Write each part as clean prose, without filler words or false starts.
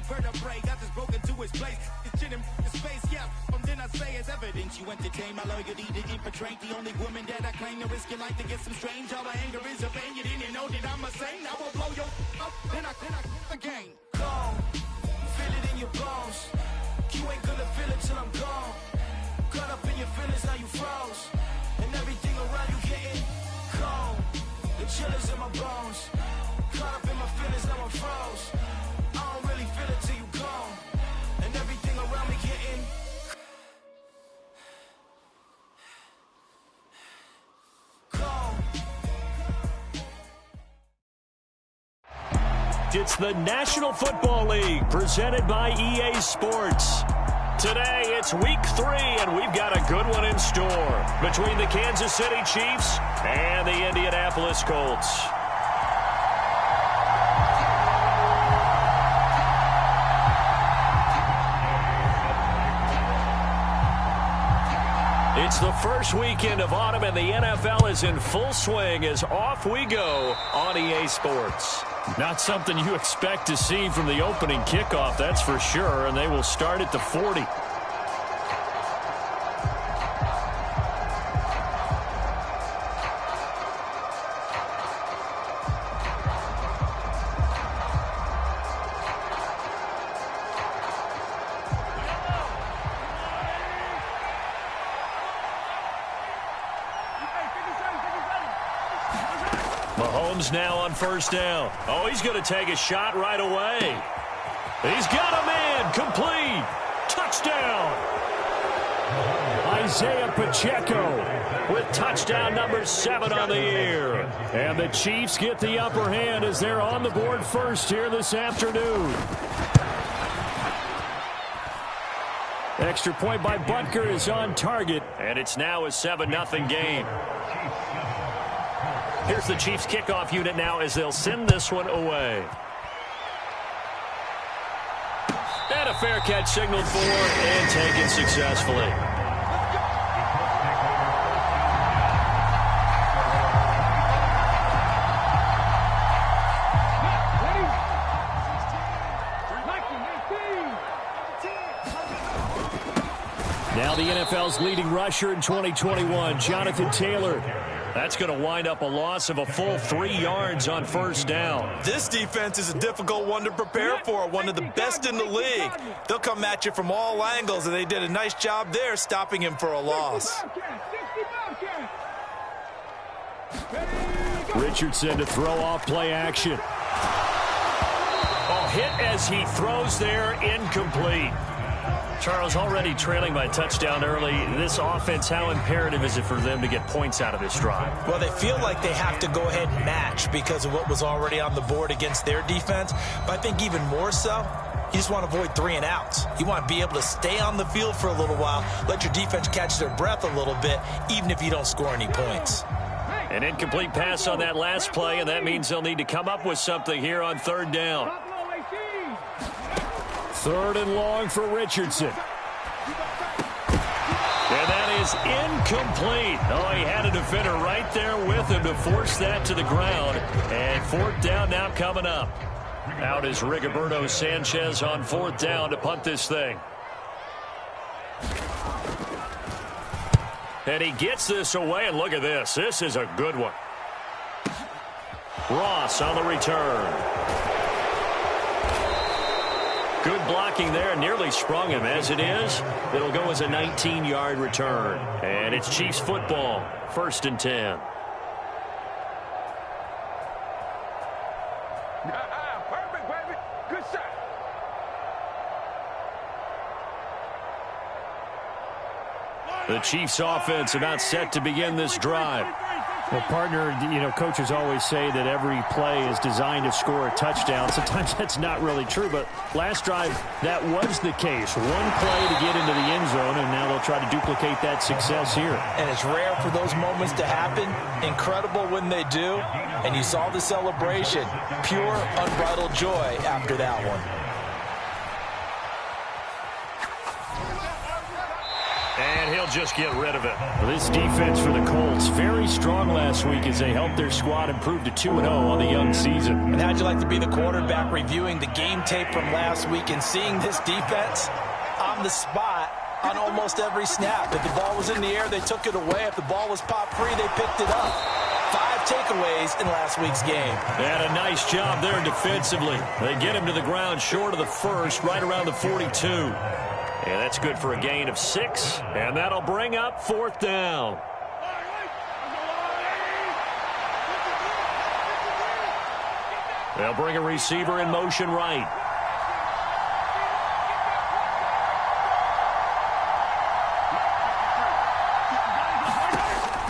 vertebrae, got this broken to his place. This shit in his face, yeah. Then I say it's evidence you entertain my loyalty to infiltrate the only woman that I claim to risk your life to get some strange. All my anger is a pain. You didn't know that I'm a saint. I will blow your up, then I again. Gone, feel it in your bones. You ain't gonna feel it till I'm gone. Caught up in your feelings, now you froze. And everything around you getting cold. The chillers in my bones. Caught up in my feelings, now I'm froze. I don't really feel it till you gone. And everything around me getting cold. It's the National Football League presented by EA Sports. Today, it's week 3, and we've got a good one in store between the Kansas City Chiefs and the Indianapolis Colts. It's the first weekend of autumn, and the NFL is in full swing as off we go on EA Sports. Not something you expect to see from the opening kickoff, that's for sure, and they will start at the 40. Mahomes now on first down. Oh, he's going to take a shot right away. He's got a man. Complete. Touchdown. Isaiah Pacheco with touchdown number 7 on the year. And the Chiefs get the upper hand as they're on the board first here this afternoon. Extra point by Butker is on target. And it's now a 7-0 game. Here's the Chiefs kickoff unit now as they'll send this one away. And a fair catch signaled for and taken successfully. Now the NFL's leading rusher in 2021, Jonathan Taylor. That's going to wind up a loss of a full 3 yards on first down. This defense is a difficult one to prepare for, one of the best in the league. They'll come at you from all angles, and they did a nice job there stopping him for a loss. Richardson to throw off play action. Oh, hit as he throws there, incomplete. Charles, already trailing by a touchdown early. This offense, how imperative is it for them to get points out of this drive? Well, they feel like they have to go ahead and match because of what was already on the board against their defense. But I think even more so, you just want to avoid 3 and outs. You want to be able to stay on the field for a little while, let your defense catch their breath a little bit, even if you don't score any points. An incomplete pass on that last play, and that means they'll need to come up with something here on third down. 3rd and long for Richardson. And that is incomplete. Oh, he had a defender right there with him to force that to the ground. And 4th down now coming up. Out is Rigoberto Sanchez on 4th down to punt this thing. And he gets this away, and look at this. This is a good one. Ross on the return. Good blocking there, nearly sprung him. As it is, it'll go as a 19-yard return. And it's Chiefs football, 1st and 10. Perfect, baby. Good shot. The Chiefs offense about set to begin this drive. Well, partner, coaches always say that every play is designed to score a touchdown. Sometimes that's not really true, but last drive, that was the case. One play to get into the end zone, and now they'll try to duplicate that success here. And it's rare for those moments to happen. Incredible when they do. And you saw the celebration. Pure, unbridled joy after that one. And he'll just get rid of it. Well, this defense for the Colts, very strong last week as they helped their squad improve to 2-0 on the young season. And how'd you like to be the quarterback reviewing the game tape from last week and seeing this defense on the spot on almost every snap? If the ball was in the air, they took it away. If the ball was popped free, they picked it up. 5 takeaways in last week's game. And a nice job there defensively. They get him to the ground short of the first, right around the 42. And that's good for a gain of 6. And that'll bring up 4th down. They'll bring a receiver in motion right.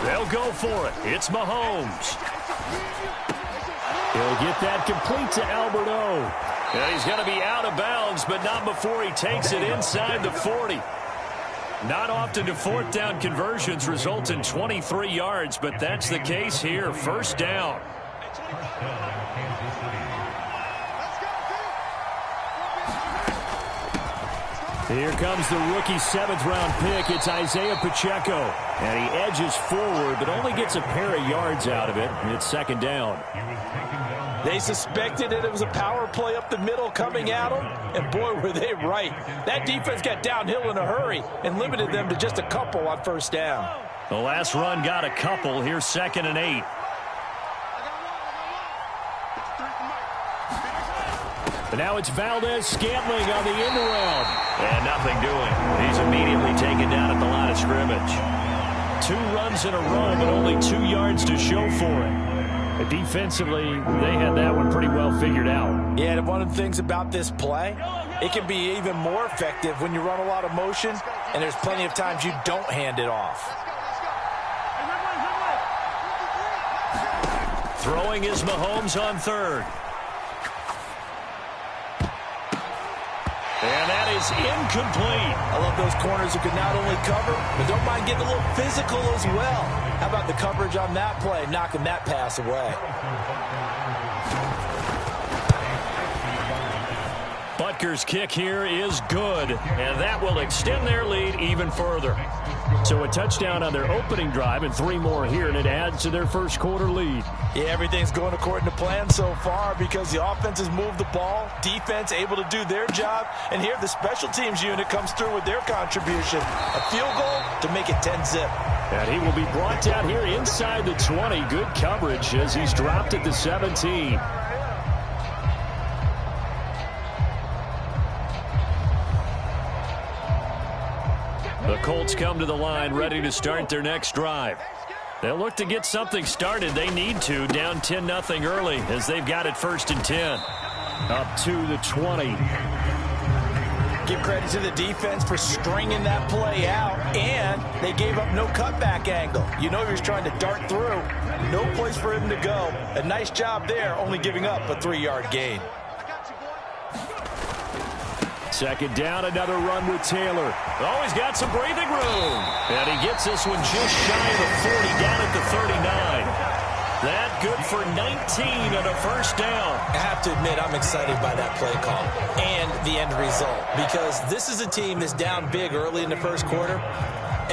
They'll go for it. It's Mahomes. He'll get that complete to Alberto. And he's going to be out of bounds, but not before he takes it inside the 40. Not often do 4th down conversions result in 23 yards, but that's the case here. 1st down. Here comes the rookie 7th-round pick. It's Isaiah Pacheco. And he edges forward, but only gets a pair of yards out of it. And it's 2nd down. They suspected it was a power play up the middle coming at them, and boy, were they right. That defense got downhill in a hurry and limited them to just a couple on 1st down. The last run got a couple. Here's 2nd and 8. But now it's Valdez-Scantling on the end around. And nothing doing. He's immediately taken down at the line of scrimmage. 2 runs in a row, but only 2 yards to show for it. But defensively, they had that one pretty well figured out. Yeah, and one of the things about this play, it can be even more effective when you run a lot of motion, and there's plenty of times you don't hand it off. Throwing is Mahomes on 3rd. And that is incomplete. I love those corners who can not only cover, but don't mind getting a little physical as well. How about the coverage on that play, knocking that pass away? Butker's kick here is good, and that will extend their lead even further. So a touchdown on their opening drive and 3 more here, and it adds to their 1st quarter lead. Yeah, everything's going according to plan so far because the offense has moved the ball, defense able to do their job, and here the special teams unit comes through with their contribution. A field goal to make it 10-zip. And he will be brought down here inside the 20. Good coverage as he's dropped at the 17. The Colts come to the line ready to start their next drive. They'll look to get something started. They need to, down 10-0 early as they've got it 1st and 10. Up to the 20. Give credit to the defense for stringing that play out, and they gave up no cutback angle. You know he was trying to dart through. No place for him to go. A nice job there, only giving up a 3-yard gain. 2nd down, another run with Taylor. Oh, he's got some breathing room. And he gets this one just shy of the 40, down at the 39. That good for 19 and a 1st down. I have to admit, I'm excited by that play call and the end result because this is a team that's down big early in the 1st quarter,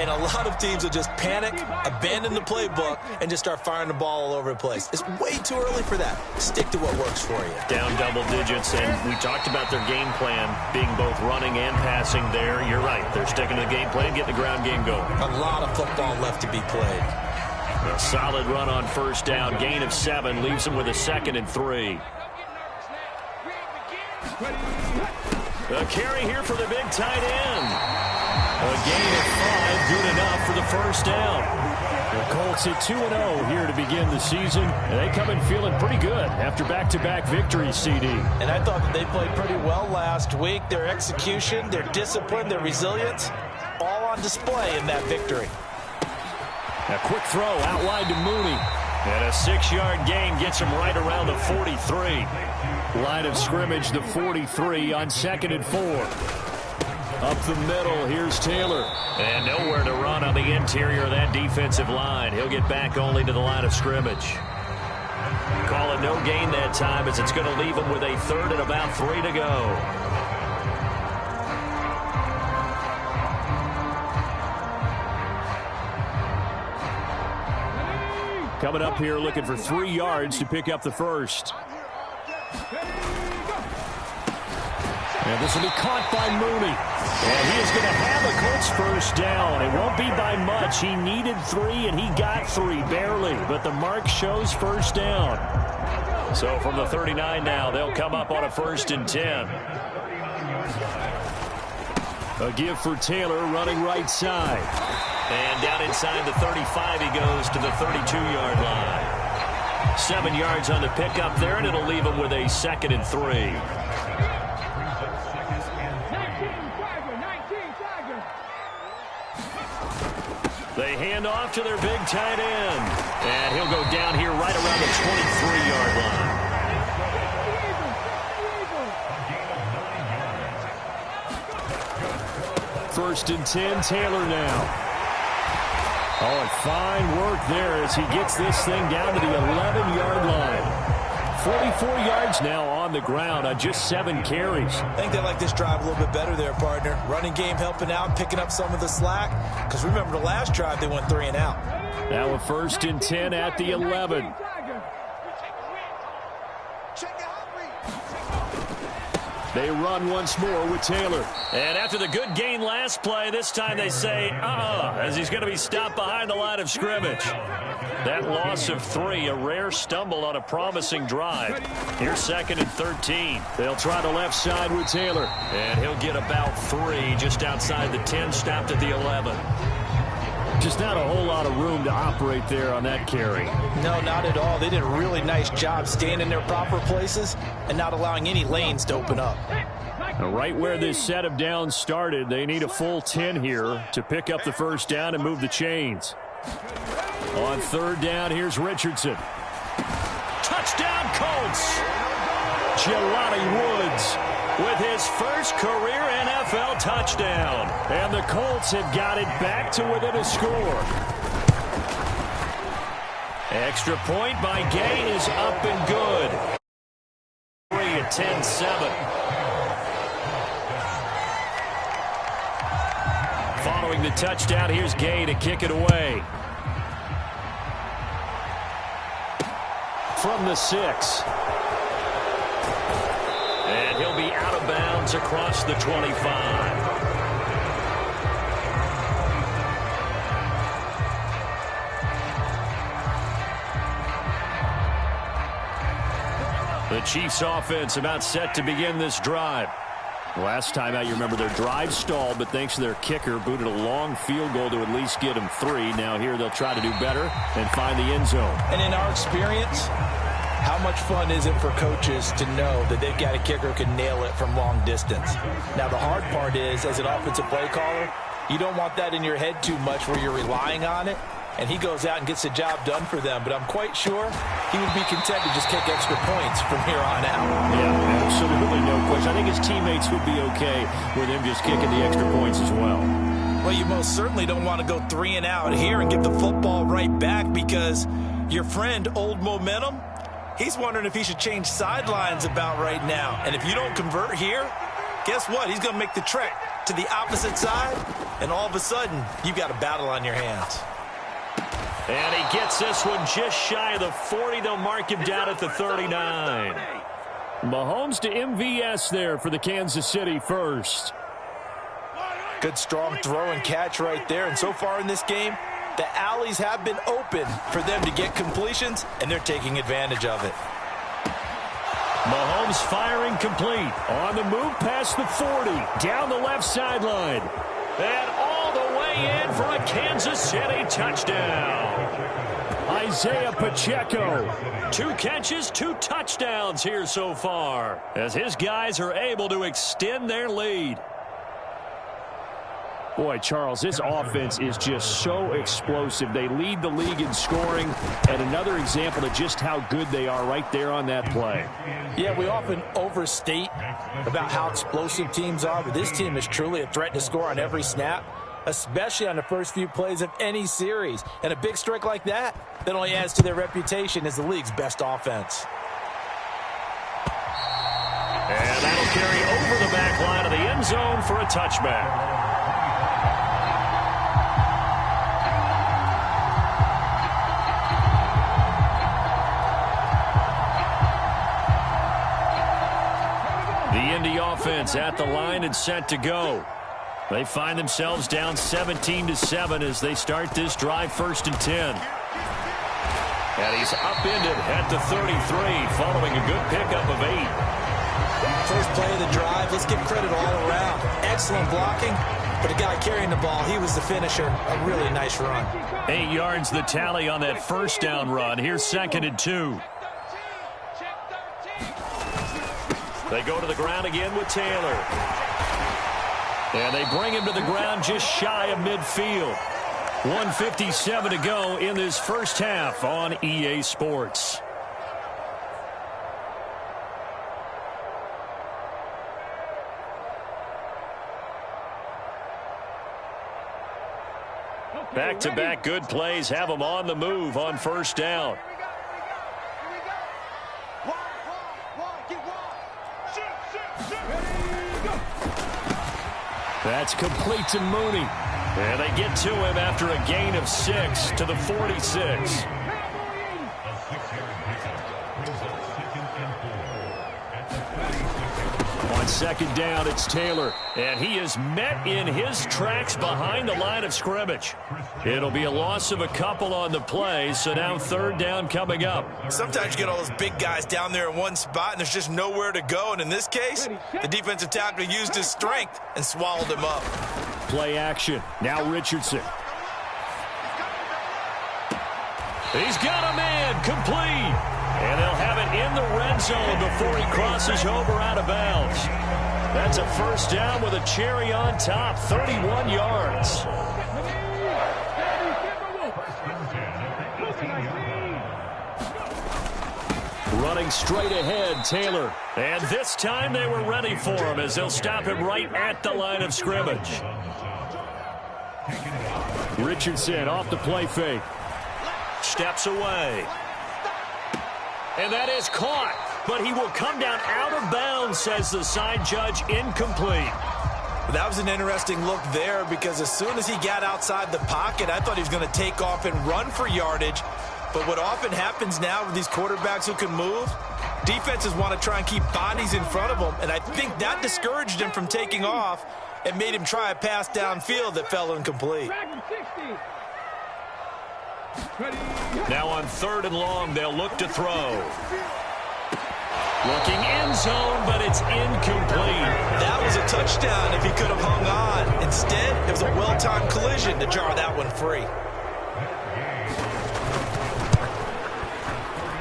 and a lot of teams will just panic, abandon the playbook, and just start firing the ball all over the place. It's way too early for that. Stick to what works for you. Down double digits, and we talked about their game plan being both running and passing there. You're right. They're sticking to the game plan, getting the ground game going. A lot of football left to be played. A solid run on 1st down. Gain of 7 leaves them with a 2nd and 3. A carry here for the big tight end. A gain of 5, good enough for the 1st down. The Colts at 2-0 here to begin the season. And they come in feeling pretty good after back-to-back victories, CD. And I thought that they played pretty well last week. Their execution, their discipline, their resilience, all on display in that victory. A quick throw out wide to Mooney. And a 6-yard gain gets him right around the 43. Line of scrimmage, the 43 on 2nd and 4. Up the middle, here's Taylor. And nowhere to run on the interior of that defensive line. He'll get back only to the line of scrimmage. Call it no gain that time as it's going to leave him with a 3rd and about 3 to go. Coming up here looking for 3 yards to pick up the first. And this will be caught by Mooney. And he is going to have a Colts first down. It won't be by much. He needed 3, and he got 3, barely. But the mark shows first down. So from the 39 now, they'll come up on a 1st and 10. A give for Taylor running right side. And down inside the 35, he goes to the 32-yard line. 7 yards on the pickup there, and it'll leave him with a 2nd and 3. They hand off to their big tight end. And he'll go down here right around the 23-yard line. First and 10, Taylor now. Oh, and fine work there as he gets this thing down to the 11-yard line. 44 yards now on the ground on just 7 carries. I think they like this drive a little bit better there, partner. Running game helping out, picking up some of the slack. Because remember, the last drive, they went 3 and out. Now a 1st and 10 at the 11. They run once more with Taylor. And after the good gain last play, this time they say, as he's going to be stopped behind the line of scrimmage. That loss of 3, a rare stumble on a promising drive. Here's 2nd and 13. They'll try the left side with Taylor. And he'll get about 3 just outside the 10, stopped at the 11. Just not a whole lot of room to operate there on that carry. No, not at all. They did a really nice job staying in their proper places and not allowing any lanes to open up. Now, right where this set of downs started, they need a full 10 here to pick up the first down and move the chains. On 3rd down, here's Richardson. Touchdown, Colts! Jelani Woods with his first career NFL touchdown. And the Colts have got it back to within a score. Extra point by Gay is up and good. 3 at 10-7. Following the touchdown, here's Gay to kick it away. From the 6. And he'll be out of bounds across the 25. The Chiefs offense about set to begin this drive. Last time out, you remember their drive stalled, but thanks to their kicker, booted a long field goal to at least get them 3. Now here they'll try to do better and find the end zone. And in our experience, how much fun is it for coaches to know that they've got a kicker who can nail it from long distance? Now, the hard part is, as an offensive play caller, you don't want that in your head too much where you're relying on it. And he goes out and gets the job done for them. But I'm quite sure he would be content to just kick extra points from here on out. Yeah, absolutely no question. I think his teammates would be okay with him just kicking the extra points as well. Well, you most certainly don't want to go 3 and out here and get the football right back because your friend, Old Momentum, he's wondering if he should change sidelines about right now. And if you don't convert here, guess what? He's going to make the trek to the opposite side, and all of a sudden, you've got a battle on your hands. And he gets this one just shy of the 40. They'll mark him down at the 39. Mahomes to MVS there for the Kansas City first. Good strong throw and catch right there. And so far in this game, the alleys have been open for them to get completions, and they're taking advantage of it. Mahomes firing complete. On the move past the 40. Down the left sideline. And all the way in for a Kansas City touchdown. Isaiah Pacheco. 2 catches, 2 touchdowns here so far, as his guys are able to extend their lead. Boy, Charles, this offense is just so explosive. They lead the league in scoring, and another example of just how good they are right there on that play. Yeah, we often overstate about how explosive teams are, but this team is truly a threat to score on every snap, especially on the first few plays of any series. And a big strike like that only adds to their reputation as the league's best offense. And that'll carry over the back line of the end zone for a touchback. The Indy offense at the line and set to go. They find themselves down 17-7 as they start this drive, 1st and 10. And he's upended at the 33 following a good pickup of 8. First play of the drive, let's give credit all around. Excellent blocking, but the guy carrying the ball, he was the finisher. A really nice run. 8 yards the tally on that first down run. Here's 2nd and 2. They go to the ground again with Taylor. And they bring him to the ground just shy of midfield. 1:57 to go in this first half on EA Sports. Back-to-back good plays have them on the move on first down. That's complete to Mooney. And they get to him after a gain of 6 to the 46. On 2nd down, it's Taylor. And he is met in his tracks behind the line of scrimmage. It'll be a loss of a couple on the play, so now 3rd down coming up. Sometimes you get all those big guys down there in one spot, and there's just nowhere to go. And in this case, the defensive tackle used his strength and swallowed him up. Play action. Now Richardson. He's got a man complete. And they'll have it in the red zone before he crosses over out of bounds. That's a first down with a cherry on top, 31 yards. Running straight ahead, Taylor. And this time they were ready for him as they'll stop him right at the line of scrimmage. Richardson off the play fake. Steps away. And that is caught, but he will come down out of bounds, says the side judge, incomplete. That was an interesting look there because as soon as he got outside the pocket, I thought he was going to take off and run for yardage. But what often happens now with these quarterbacks who can move, defenses want to try and keep bodies in front of them, and I think that discouraged him from taking off and made him try a pass downfield that fell incomplete. Now on 3rd and long, they'll look to throw. Looking end zone, but it's incomplete. That was a touchdown if he could have hung on. Instead, it was a well-timed collision to jar that one free.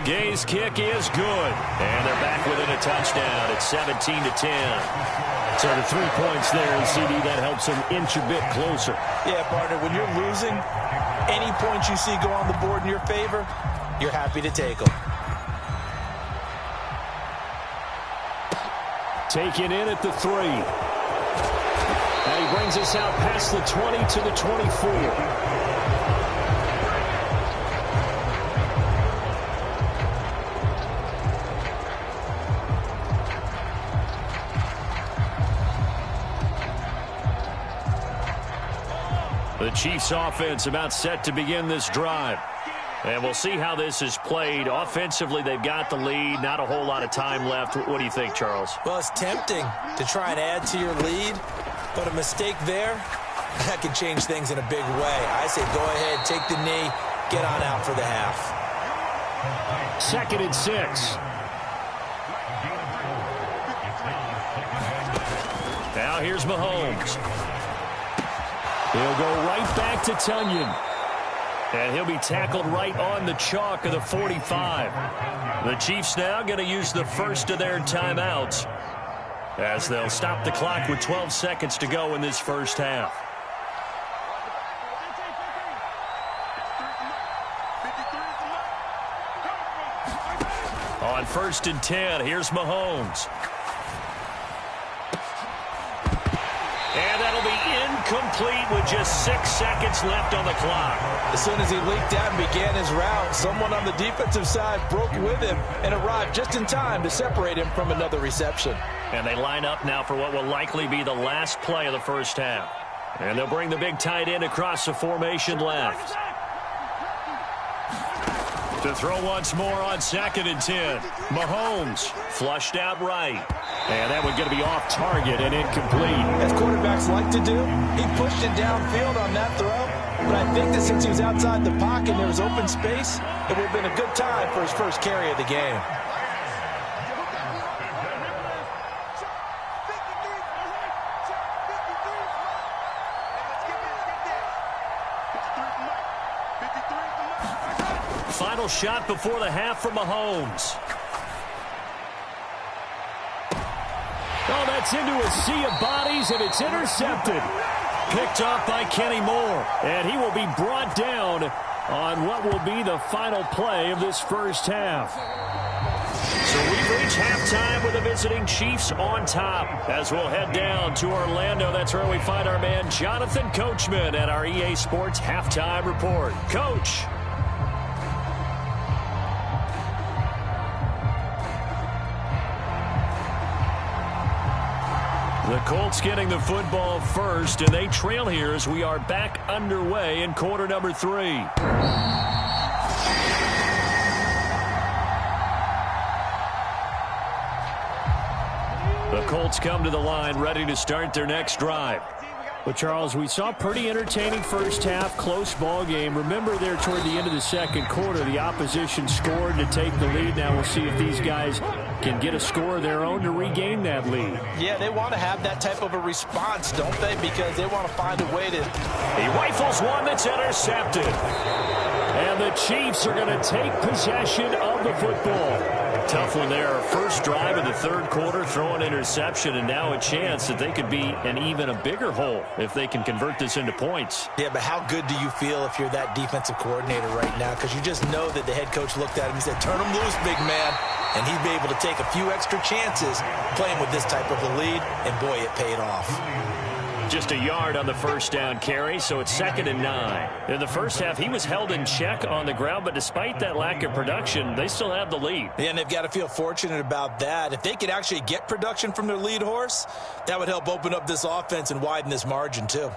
Gay's kick is good. And they're back within a touchdown at 17-10. So the 3 points there, and CD, that helps them inch a bit closer. Yeah, partner, when you're losing, any points you see go on the board in your favor, you're happy to take them. Taken in at the 3. And he brings us out past the 20 to the 24. The Chiefs offense about set to begin this drive. And we'll see how this is played. Offensively, they've got the lead. Not a whole lot of time left. What do you think, Charles? Well, it's tempting to try and add to your lead, but a mistake there, that could change things in a big way. I say go ahead, take the knee, get on out for the half. 2nd and 6. Now here's Mahomes. He'll go right back to Tunyon. And he'll be tackled right on the chalk of the 45. The Chiefs now going to use the first of their timeouts as they'll stop the clock with 12 seconds to go in this first half. On 1st and 10, here's Mahomes. And that'll be incomplete with just 6 seconds left on the clock. As soon as he leaked out and began his route, someone on the defensive side broke with him and arrived just in time to separate him from another reception. And they line up now for what will likely be the last play of the first half. And they'll bring the big tight end across the formation left. To throw once more on 2nd and 10. Mahomes flushed out right. And that one's going to be off target and incomplete. As quarterbacks like to do, he pushed it downfield on that throw. But I think that since he was outside the pocket and there was open space, it would have been a good time for his first carry of the game. Final shot before the half for Mahomes. Oh, that's into a sea of bodies, and it's intercepted. Picked off by Kenny Moore. And he will be brought down on what will be the final play of this first half. So we've reached halftime with the visiting Chiefs on top. As we'll head down to Orlando, that's where we find our man Jonathan Coachman at our EA Sports Halftime Report. Coach. The Colts getting the football first, and they trail here as we are back underway in quarter number 3. The Colts come to the line ready to start their next drive. Well, Charles, we saw pretty entertaining first half, close ball game. Remember there toward the end of the second quarter, the opposition scored to take the lead. Now we'll see if these guys can get a score of their own to regain that lead. Yeah, they want to have that type of a response, don't they? Because they want to find a way to... He rifles one that's intercepted. And the Chiefs are going to take possession of the football. Tough one there. First drive of the third quarter, throw an interception, and now a chance that they could be an even a bigger hole if they can convert this into points. Yeah, but how good do you feel if you're that defensive coordinator right now? Because you just know that the head coach looked at him and said, turn him loose, big man. And he'd be able to take a few extra chances playing with this type of a lead, and boy, it paid off. Just a yard on the first down carry, so it's 2nd and 9. In the first half, he was held in check on the ground, but despite that lack of production, they still have the lead. Yeah, and they've got to feel fortunate about that. If they could actually get production from their lead horse, that would help open up this offense and widen this margin too.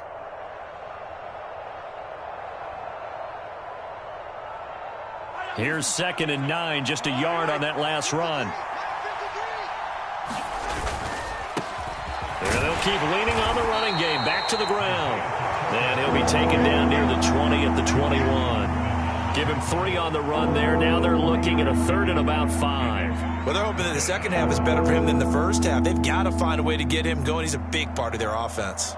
Here's 2nd and 9, just a yard on that last run. And they'll keep leaning on the running game. Back to the ground. And he'll be taken down near the 20 at the 21. Give him 3 on the run there. Now they're looking at a 3rd and about 5. Well, they're hoping that the second half is better for him than the first half. They've got to find a way to get him going. He's a big part of their offense.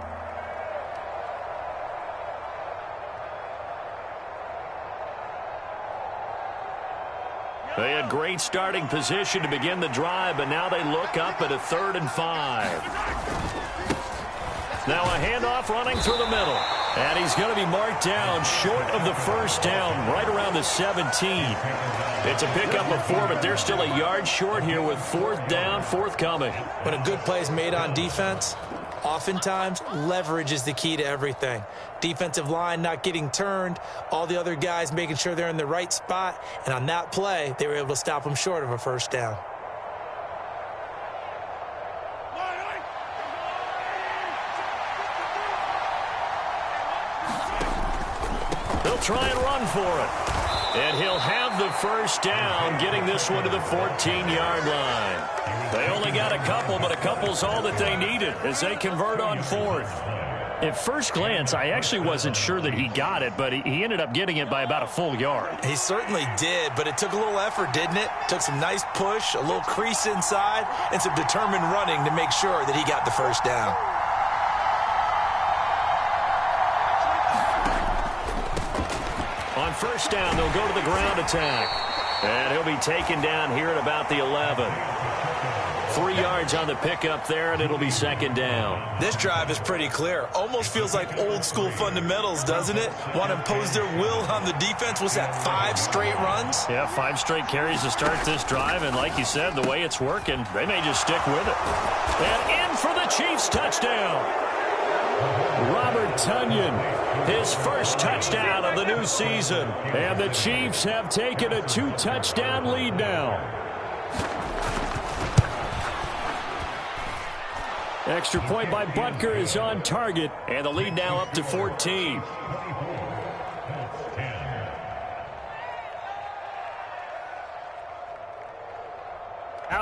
They had great starting position to begin the drive, but now they look up at a 3rd and 5. Now a handoff running through the middle. And he's going to be marked down short of the first down, right around the 17. It's a pickup of 4, but they're still a yard short here with 4th down, forthcoming. When a good play is made on defense, oftentimes leverage is the key to everything. Defensive line not getting turned, all the other guys making sure they're in the right spot, and on that play, they were able to stop them short of a first down. They'll try and run for it. And he'll have the first down, getting this one to the 14-yard line. They only got a couple, but a couple's all that they needed as they convert on 4th. At first glance, I actually wasn't sure that he got it, but he ended up getting it by about a full yard. He certainly did, but it took a little effort, didn't it? Took some nice push, a little crease inside, and some determined running to make sure that he got the first down. On first down, they'll go to the ground attack. And he'll be taken down here at about the 11. 3 yards on the pickup there, and it'll be 2nd down. This drive is pretty clear. Almost feels like old school fundamentals, doesn't it? Want to impose their will on the defense. Was that 5 straight runs? Yeah, 5 straight carries to start this drive, and like you said, the way it's working, they may just stick with it. And in for the Chiefs touchdown. Robert Tonyan, his first touchdown of the new season. And the Chiefs have taken a 2-touchdown lead now. Extra point by Butker is on target. And the lead now up to 14.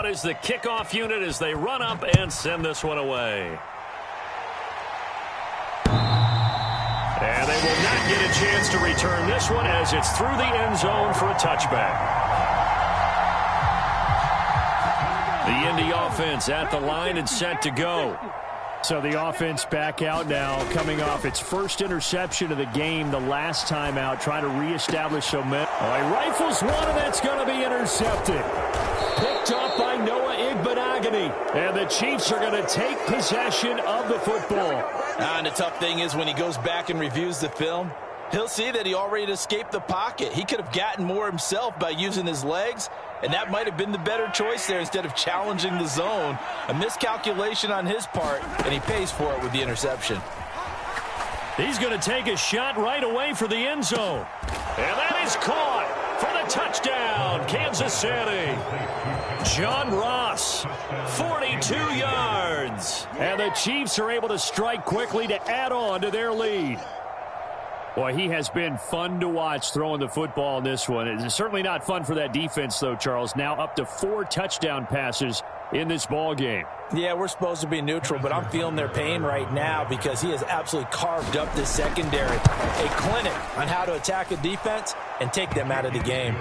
out is the kickoff unit as they run up and send this one away. And they will not get a chance to return this one as it's through the end zone for a touchback. The Indy offense at the line and set to go. So the offense back out now, coming off its first interception of the game the last time out, trying to reestablish momentum. Oh, he rifles one, and that's going to be intercepted. Picked up by Noah Igbenogany. And the Chiefs are going to take possession of the football. And the tough thing is when he goes back and reviews the film, he'll see that he already escaped the pocket. He could have gotten more himself by using his legs, and that might have been the better choice there instead of challenging the zone. A miscalculation on his part, and he pays for it with the interception. He's going to take a shot right away for the end zone. And that is caught for the touchdown, Kansas City. John Ross, 42 yards. And the Chiefs are able to strike quickly to add on to their lead. Boy, he has been fun to watch throwing the football in this one. It's certainly not fun for that defense, though, Charles. Now up to 4 touchdown passes in this ball game. Yeah, we're supposed to be neutral, but I'm feeling their pain right now because he has absolutely carved up this secondary. A clinic on how to attack a defense and take them out of the game.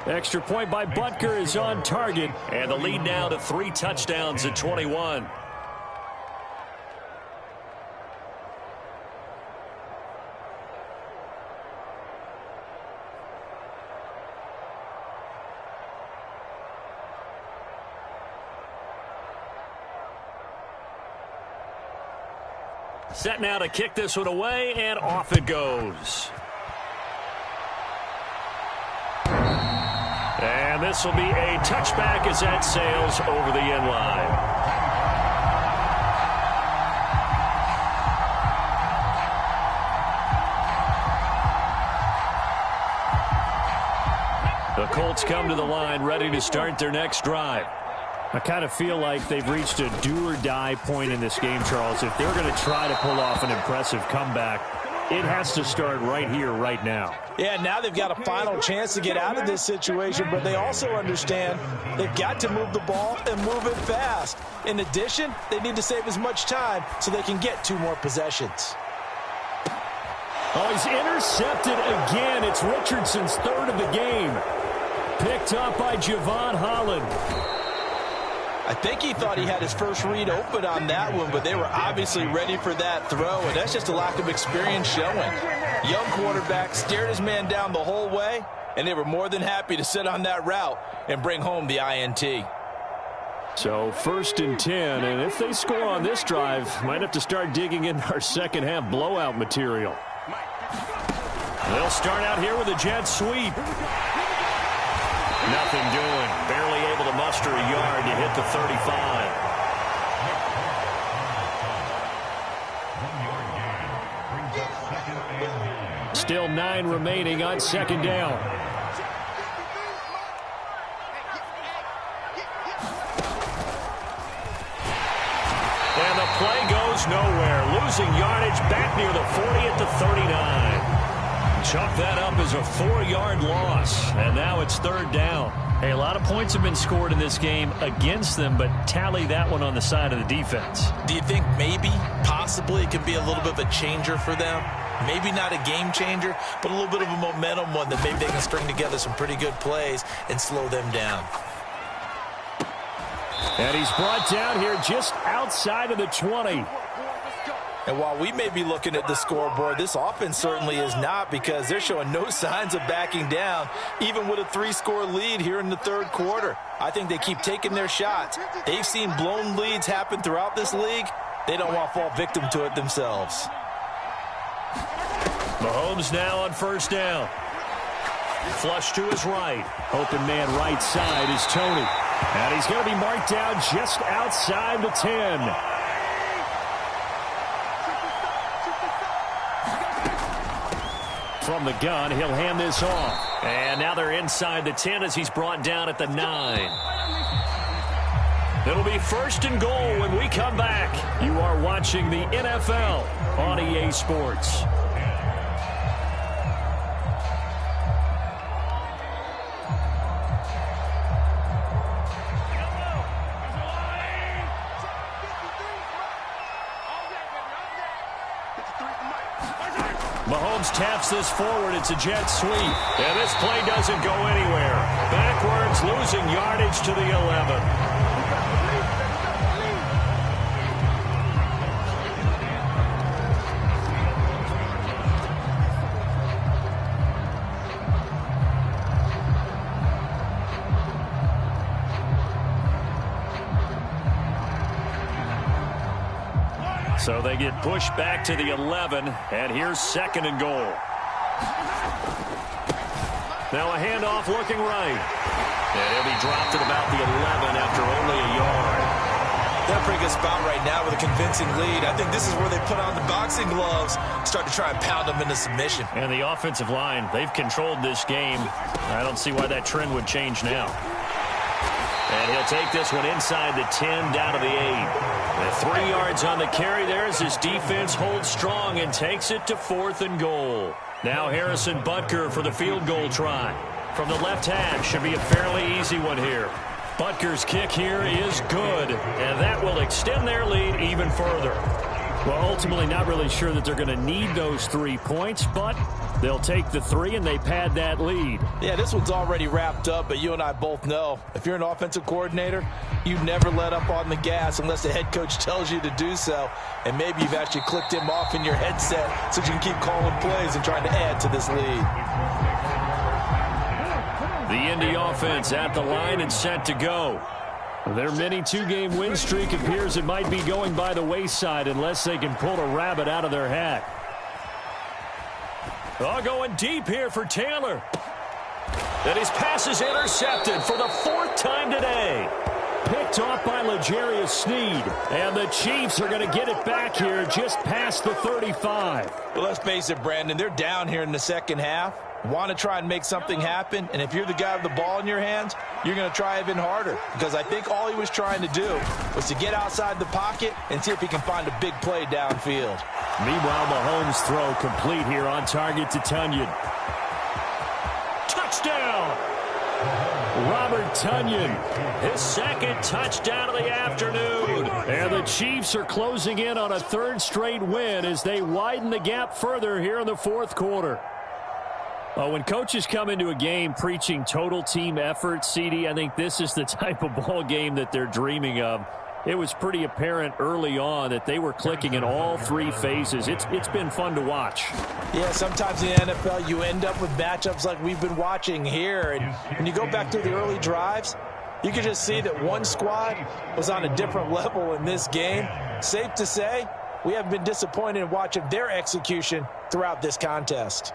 Extra point by Butker is on target. And the lead now to 3 touchdowns at 21. Set now to kick this one away, and off it goes. And this will be a touchback as that sails over the end line. The Colts come to the line ready to start their next drive. I kind of feel like they've reached a do-or-die point in this game, Charles. If they're going to try to pull off an impressive comeback, it has to start right here, right now. Yeah, now they've got a final chance to get out of this situation, but they also understand they've got to move the ball and move it fast. In addition, they need to save as much time so they can get 2 more possessions. Oh, he's intercepted again. It's Richardson's 3rd of the game. Picked up by Javon Holland. I think he thought he had his first read open on that one, but they were obviously ready for that throw, and that's just a lack of experience showing. Young quarterback stared his man down the whole way, and they were more than happy to sit on that route and bring home the INT. So 1st and 10, and if they score on this drive, might have to start digging in our second half blowout material. They'll start out here with a jet sweep. Nothing doing. Barely able to muster a yard to hit the 35. Still 9 remaining on 2nd down. And the play goes nowhere. Losing yardage back near the 40 at the 39. Chalk that up as a 4-yard loss, and now it's 3rd down. Hey, a lot of points have been scored in this game against them, but tally that one on the side of the defense. Do you think maybe, possibly, it could be a little bit of a changer for them? Maybe not a game changer, but a little bit of a momentum one that maybe they can string together some pretty good plays and slow them down. And he's brought down here just outside of the 20. And while we may be looking at the scoreboard, this offense certainly is not, because they're showing no signs of backing down, even with a 3-score lead here in the 3rd quarter. I think they keep taking their shots. They've seen blown leads happen throughout this league. They don't want to fall victim to it themselves. Mahomes now on 1st down. Flush to his right. Open man right side is Tony. And he's going to be marked down just outside the 10. From the gun, he'll hand this off. And now they're inside the 10 as he's brought down at the 9. It'll be 1st and goal when we come back. You are watching the NFL on EA Sports. Mahomes taps this forward. It's a jet sweep. And this play doesn't go anywhere. Backwards, losing yardage to the 11. So they get pushed back to the 11, and here's 2nd and goal. Now a handoff looking right. And he'll be dropped at about the 11 after only a yard. They're a pretty good spot right now with a convincing lead. I think this is where they put on the boxing gloves, start to try and pound them into submission. And the offensive line, they've controlled this game. I don't see why that trend would change now. And he'll take this one inside the 10, down to the 8. And 3 yards on the carry there as his defense holds strong and takes it to 4th and goal. Now Harrison Butker for the field goal try. From the left hash, should be a fairly easy one here. Butker's kick here is good, and that will extend their lead even further. Well, ultimately not really sure that they're going to need those 3 points, but they'll take the 3 and they pad that lead. Yeah, this one's already wrapped up, but you and I both know if you're an offensive coordinator, you never let up on the gas unless the head coach tells you to do so. And maybe you've actually clicked him off in your headset so you can keep calling plays and trying to add to this lead. The Indy offense at the line and set to go. Their mini 2-game win streak appears it might be going by the wayside unless they can pull a rabbit out of their hat. Oh, going deep here for Taylor. And his pass is intercepted for the 4th time today. Picked off by L'Jarius Sneed. And the Chiefs are going to get it back here just past the 35. Well, let's face it, Brandon, they're down here in the second half. Want to try and make something happen, and if you're the guy with the ball in your hands, you're going to try even harder, because I think all he was trying to do was to get outside the pocket and see if he can find a big play downfield. Meanwhile, Mahomes' throw complete here on target to Tonyan. Touchdown! Robert Tonyan, his 2nd touchdown of the afternoon. And the Chiefs are closing in on a 3rd straight win as they widen the gap further here in the 4th quarter. When coaches come into a game preaching total team effort, CD, I think this is the type of ball game that they're dreaming of. It was pretty apparent early on that they were clicking in all 3 phases. It's been fun to watch. Yeah, sometimes in the NFL you end up with matchups like we've been watching here. And when you go back through the early drives, you can just see that one squad was on a different level in this game. Safe to say, we have been disappointed in watching their execution throughout this contest.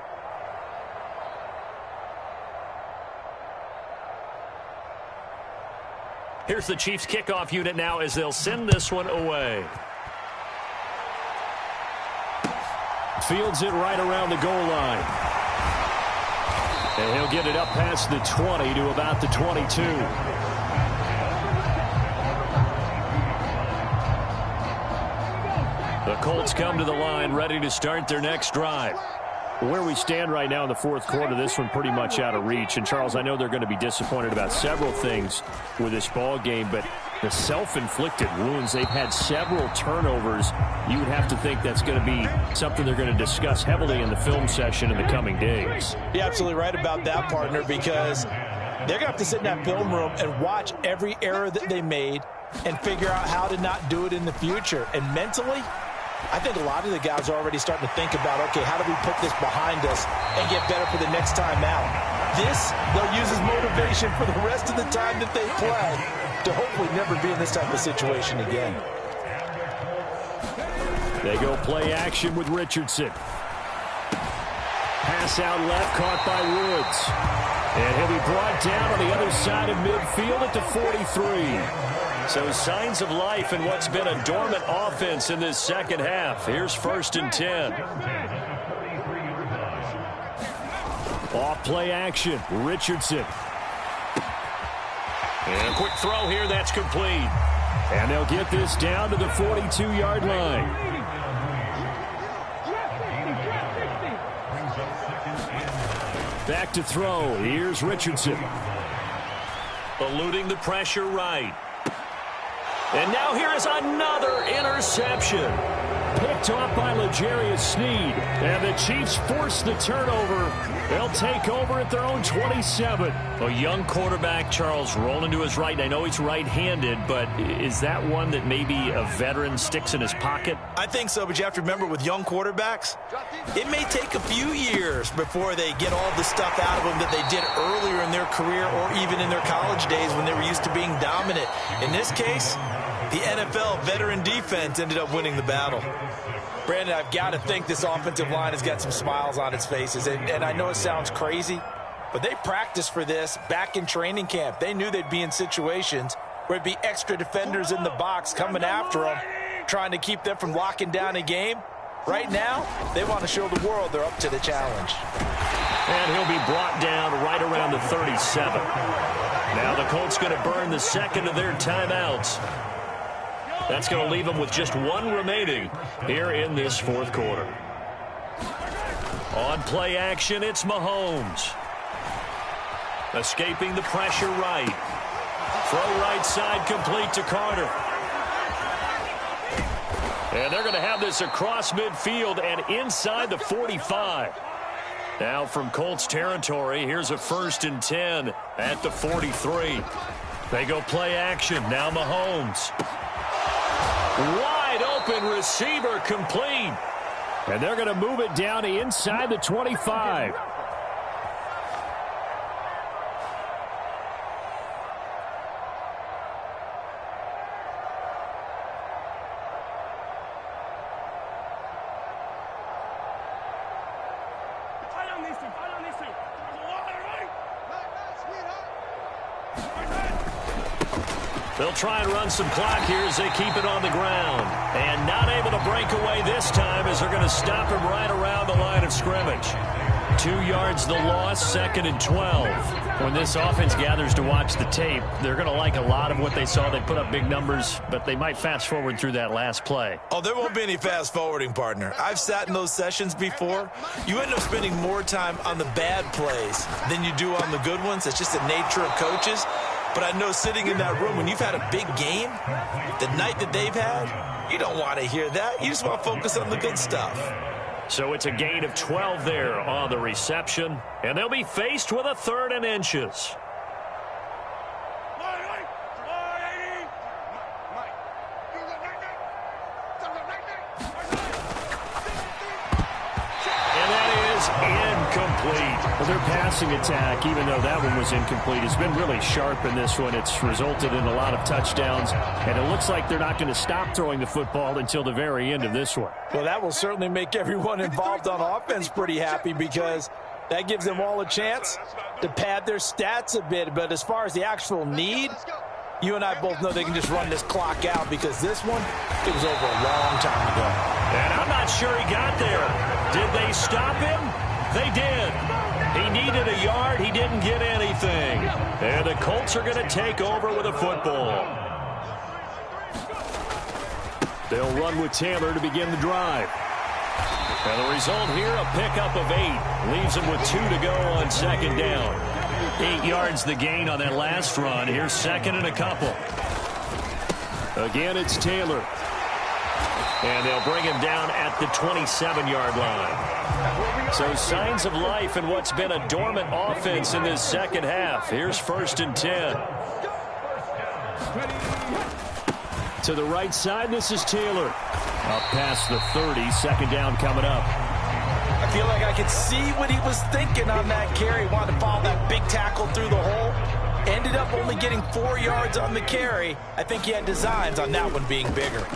Here's the Chiefs kickoff unit now as they'll send this one away. Fields it right around the goal line. And he'll get it up past the 20 to about the 22. The Colts come to the line ready to start their next drive. Where we stand right now in the 4th quarter, this one pretty much out of reach. And, Charles, I know they're going to be disappointed about several things with this ball game, but the self-inflicted wounds, they've had several turnovers. You would have to think that's going to be something they're going to discuss heavily in the film session in the coming days. You're absolutely right about that, partner, because they're going to have to sit in that film room and watch every error that they made and figure out how to not do it in the future. And mentally, I think a lot of the guys are already starting to think about, okay, how do we put this behind us and get better for the next time out? This, they'll use as motivation for the rest of the time that they play to hopefully never be in this type of situation again. They go play action with Richardson. Pass out left, caught by Woods. And he'll be brought down on the other side of midfield at the 43. So signs of life in what's been a dormant offense in this second half. Here's 1st and 10. Off play action, Richardson. And a quick throw here, that's complete. And they'll get this down to the 42-yard line. Back to throw, here's Richardson. Eluding the pressure right. And now here is another interception. picked off by L'Jarius Sneed. And the Chiefs force the turnover. They'll take over at their own 27. A young quarterback, Charles, rolling to his right. And I know he's right-handed, but is that one that maybe a veteran sticks in his pocket? I think so, but you have to remember with young quarterbacks, it may take a few years before they get all the stuff out of them that they did earlier in their career or even in their college days when they were used to being dominant. In this case, the NFL veteran defense ended up winning the battle. Brandon, I've got to think this offensive line has got some smiles on its faces. And I know it sounds crazy, but they practiced for this back in training camp. They knew they'd be in situations where it'd be extra defenders in the box coming after them, trying to keep them from locking down a game. Right now, they want to show the world they're up to the challenge. And he'll be brought down right around the 37. Now the Colts going to burn the second of their timeouts. That's going to leave them with just one remaining here in this fourth quarter. On play action, it's Mahomes. Escaping the pressure right. Throw right side complete to Carter. And they're going to have this across midfield and inside the 45. Now from Colts territory, here's a 1st and 10 at the 43. They go play action. Now Mahomes. Wide open receiver complete. And they're going to move it down to inside the 25. They'll try and run some clock here as they keep it on the ground. And not able to break away this time as they're going to stop him right around the line of scrimmage. 2 yards the loss, 2nd and 12. When this offense gathers to watch the tape, they're going to like a lot of what they saw. They put up big numbers, but they might fast forward through that last play. Oh, there won't be any fast forwarding, partner. I've sat in those sessions before. You end up spending more time on the bad plays than you do on the good ones. It's just the nature of coaches. But I know sitting in that room, when you've had a big game, the night that they've had, you don't want to hear that. You just want to focus on the good stuff. So it's a gain of 12 there on the reception, and they'll be faced with a 3rd and inches. And that is incomplete. Well, their passing attack, even though that one was incomplete, has been really sharp in this one. It's resulted in a lot of touchdowns, and it looks like they're not going to stop throwing the football until the very end of this one. Well, that will certainly make everyone involved on offense pretty happy because that gives them all a chance to pad their stats a bit. But as far as the actual need, you and I both know they can just run this clock out because this one, it was over a long time ago. And I'm not sure he got there. Did they stop him? They did. He needed a yard. He didn't get anything. And the Colts are going to take over with a football. They'll run with Taylor to begin the drive. And the result here, a pickup of 8. Leaves them with 2 to go on 2nd down. 8 yards the gain on that last run. Here's 2nd and a couple. Again, it's Taylor. And they'll bring him down at the 27-yard line. So signs of life in what's been a dormant offense in this second half. Here's 1st and 10. To the right side, this is Taylor. Up past the 30, 2nd down coming up. I feel like I could see what he was thinking on that carry. Wanted to follow that big tackle through the hole. Ended up only getting 4 yards on the carry. I think he had designs on that one being bigger.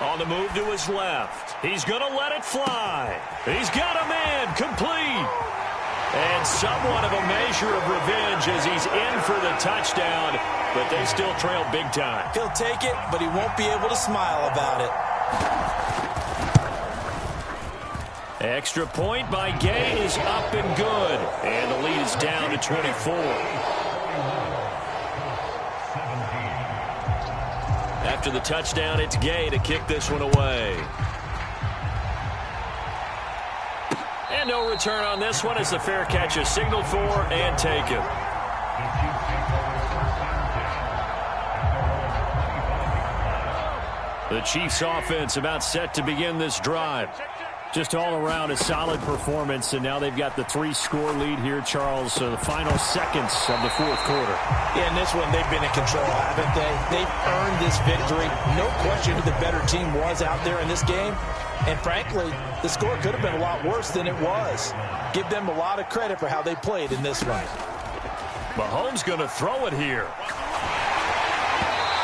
On the move to his left. He's going to let it fly. He's got a man complete. And somewhat of a measure of revenge as he's in for the touchdown, but they still trail big time. He'll take it, but he won't be able to smile about it. Extra point by Gay is up and good. And the lead is down to 24. After the touchdown, it's Gay to kick this one away. And no return on this one as the fair catch is signaled for and taken. The Chiefs offense about set to begin this drive. Just all around a solid performance, and now they've got the 3-score lead here, Charles. So the final seconds of the fourth quarter. Yeah, in this one, they've been in control, haven't they? They've earned this victory. No question who the better team was out there in this game. And frankly, the score could have been a lot worse than it was. Give them a lot of credit for how they played in this one. Mahomes going to throw it here.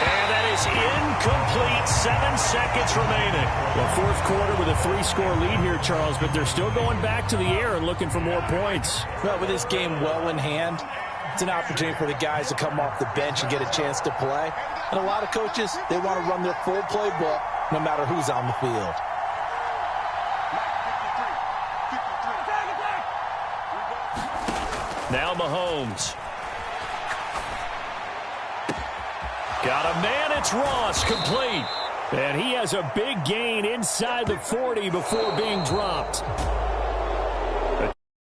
And that is incomplete. 7 seconds remaining. Well, fourth quarter with a 3-score lead here, Charles, but they're still going back to the air and looking for more points. Well, with this game well in hand, it's an opportunity for the guys to come off the bench and get a chance to play. And a lot of coaches, they want to run their full playbook no matter who's on the field. Now Mahomes. Got a man, it's Ross, complete. And he has a big gain inside the 40 before being dropped.